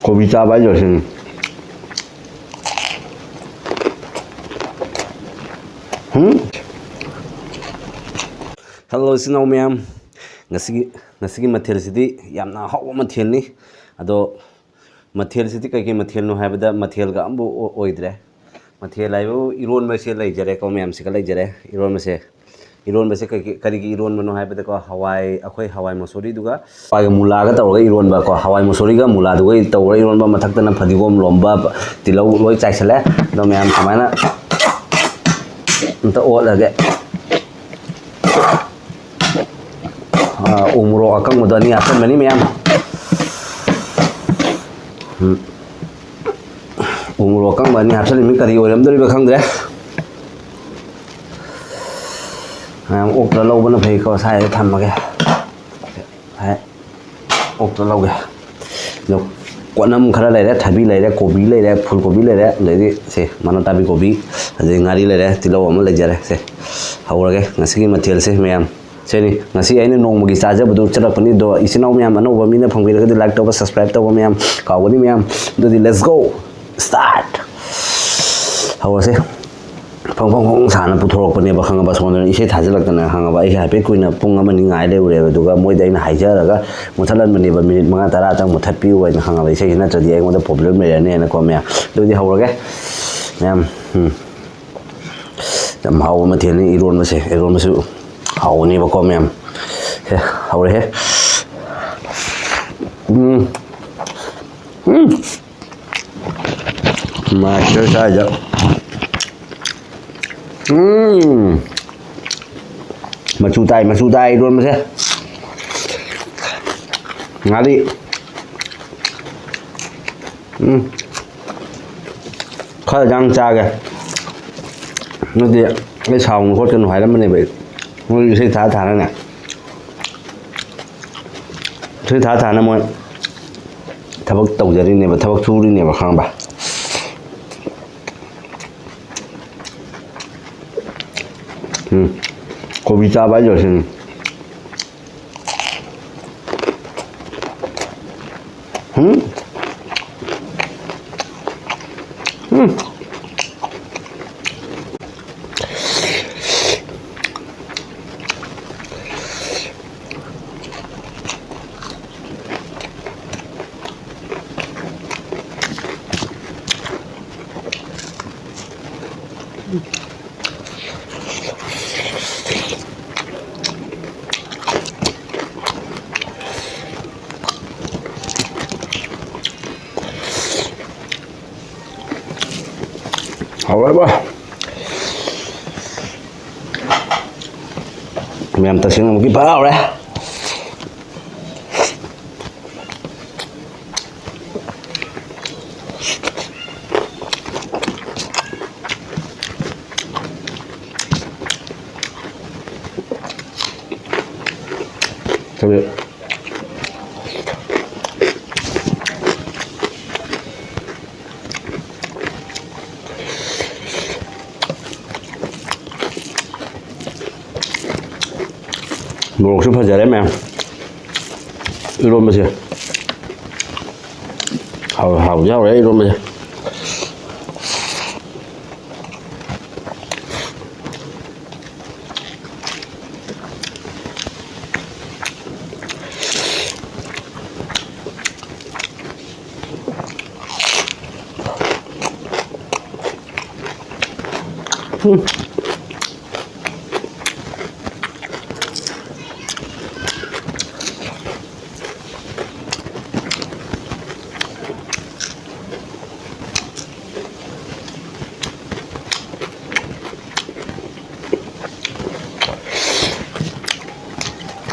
고비 짜발 조심. Hello sinau ma'am. Ngasigi mathel sidi yamna hawa mathel ni. Ado mathel sidi kai mathel no habada mathel ga ambu oidre. Mathel ayo iron ma se lai jare ko ma'am se ka lai jare iron ma se kari gi iron mano habada ko hawai akhoi hawai masori duga pa mula ga tawga iron ba ko hawai masori ga mula duga tawra iron ba mathak na phadigom lomba tilau loi chaisale do ma'am kamana nta ol age umro akang mudani akan mani ma'am umro akang mani hapsali mi kari oram dori ba khang dre 옥tra lâu bữa nó phải có sai để thầm mà kìa đấy 옥tra lâu kìa rồi quả năm khá là lấy đấy thái bi lấy đấy 고비 lấy đấy 풀고비 lấy đấy lấy đi xem mà nó tabi 고비 rồi ngari lấy đấy thì lâu mà lấy ra đấy xem hầu ra cái ngasi material xem mày em xem đi ngasi ấy nó nong một cái charger bữa chắc là phần đi đồ isin nào mày em anh over mình phong cái like đâu subscribe đâu mày em cáo cái đi mày em rồi thì let's go start hầu ra xem phong sana puthorokpane ba khanga ba sonda ise thajalakna hanga ba ihe hape kuina punga mani ngai le ure duga moi dai na haijaraga muthalan mani ba minute manga tara tang muthapi wa na hanga ba ise hina chadi ai ngoda problem me ne na ko me do di hawrage mem tam haw ma theni iron ma se haw ni ba ko mem he hawre he ma cha ja machu tay luôn mà xem ngã đi khó là răng cha kìa nó đi cái sòng có chân phải lắm bên này bị nó xây thả nó nè xây thả nó mọi thằng bác tàu giờ đi này và thằng bác chu đi này và khang bà 고비 짜발 조심. However, mềm ta xin một cái bao đấy. Sao vậy? Một số phần giờ đấy mẹ luôn bây giờ hầu nhau đấy luôn bây giờ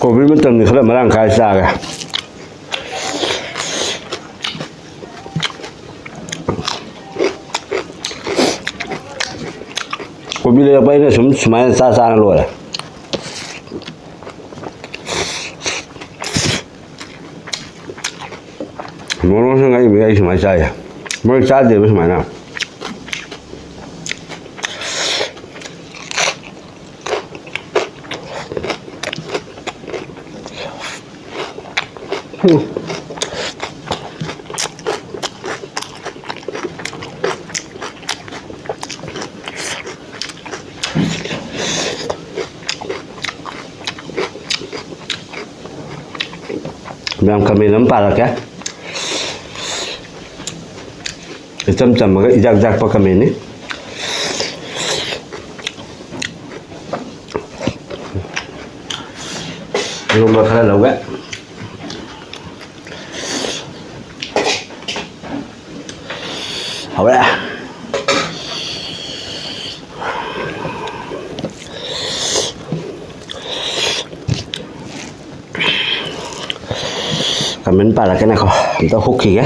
고비 먹던 그런 말랑 갈싸가 고비를 빨리 좀 수많이 싸싸는 거야. 뭐로 생각이 왜 이렇게 많이 싸야? 뭘 싸대 무슨 많아? ꯃꯌꯥꯝ ꯀꯃꯦꯟ ꯑꯃ ꯄꯥꯔꯛꯀꯦ ꯏꯆꯝ ꯆꯝꯃꯒ ꯏꯖꯥꯛ ꯖꯥꯛꯄ ꯀꯃꯦꯟꯅꯤ ꯏꯔꯣꯝꯕ ꯈꯔ ꯂꯧꯒꯦ hậu ra comment para cái này không chúng ta hút khí á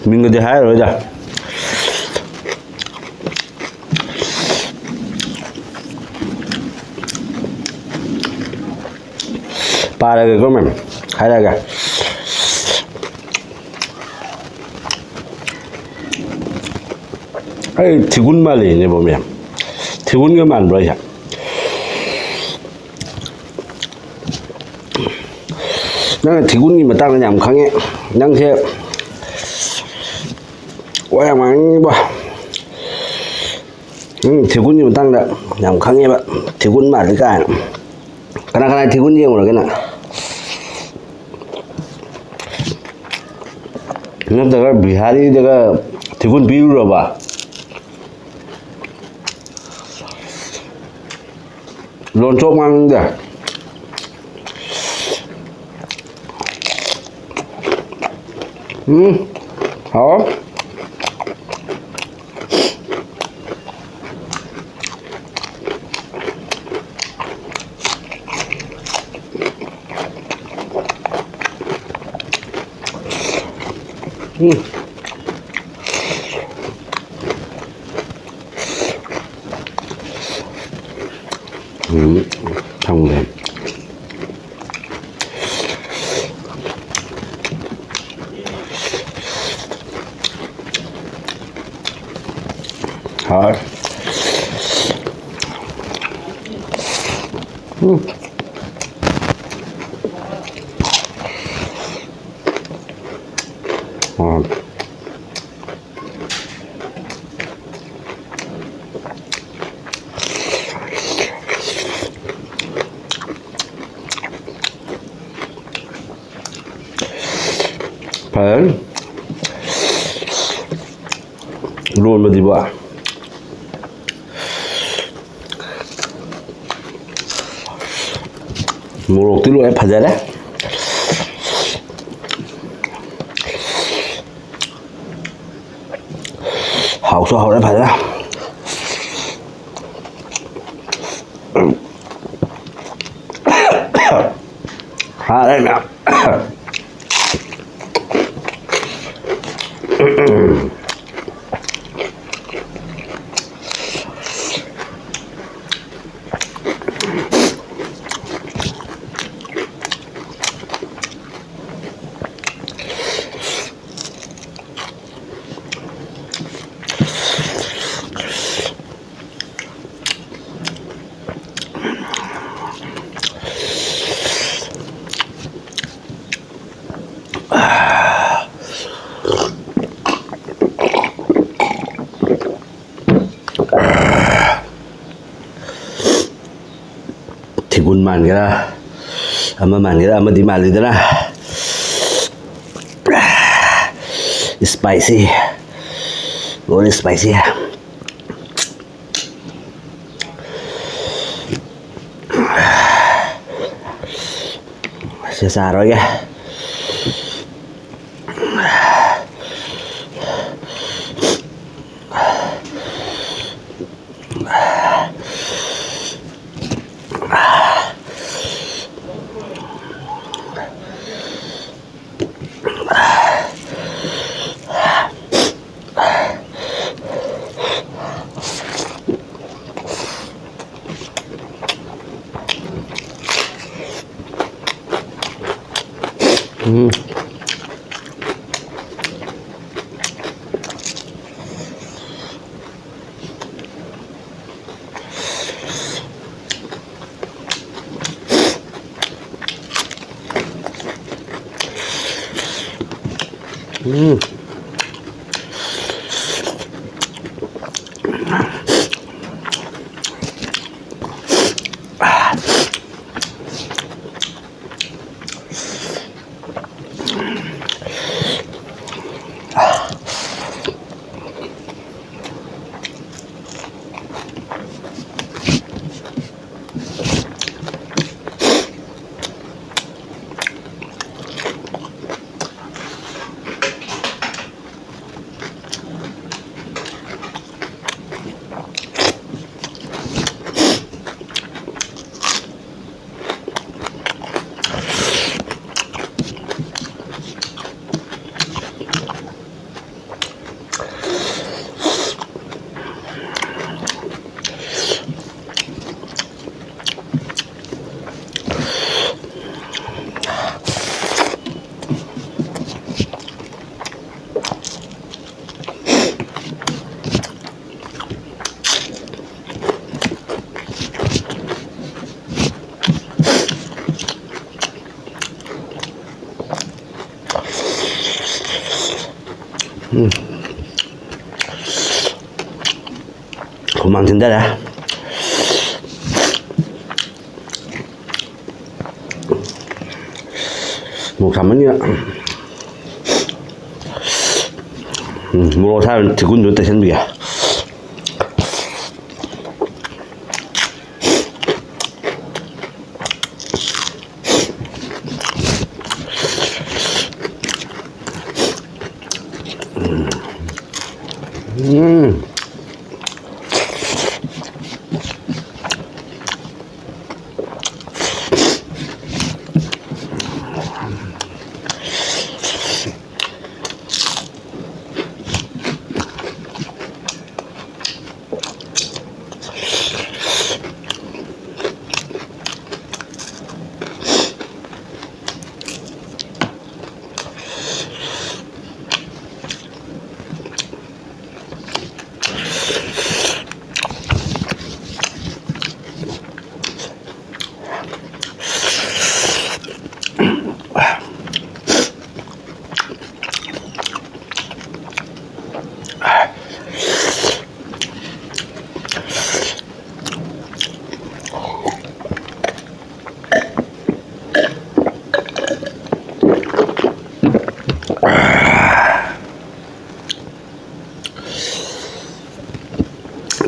mình có thể hái rồi giờ ba đây có mình hái đây kìa 이 티군 말이네 보면 티군 그만 뭐야 나는 티군이면 땅은 얌강해 낭새 와야만 뭐 티군이면 땅다 얌강해 봐 티군 말이니까 가나 티군이 모르겠나 내가 비하리 내가 티군 비우러 봐 lộn trộn ăn kìa đó xong rồi thôi phải luôn mà gì vậy một tí luôn em phải ra đấy hậu số hậu em phải ra đây nè tigun man kira ama di mali dana spicy very spicy xa rồi kìa 고망진다 야. 뭐 잠만요. 뭐 살 듣고 놓다 생비야.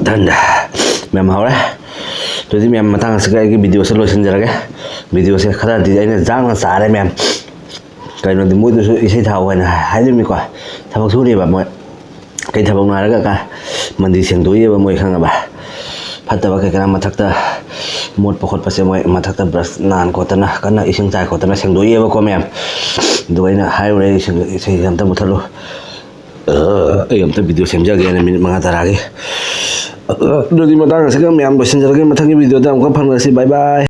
된다. 맴 하오래. 저기 맴 마땅한 스가 이게 비디오 슬로 신절하게 비디오 세 카다 디자인은 장난 싸래 맴. 그러는데 모두 이세 타고 하나 하줍니까? 타박 소리봐 뭐. cái thằng bông này đó cả mình đi xem túi với môi khang à bà phát tập cái mà thắc ta một bộ phận phải môi mà thắc ta brush nàn của ta na cái này iseng trai của ta na xem túi với con em đuôi na hai rồi xem làm ta một thật luôn em ta video xem ra cái này mình mang ta ra cái rồi thì mà ta sẽ cái em xem ra cái mà thắc cái video ta không có phần là bye bye.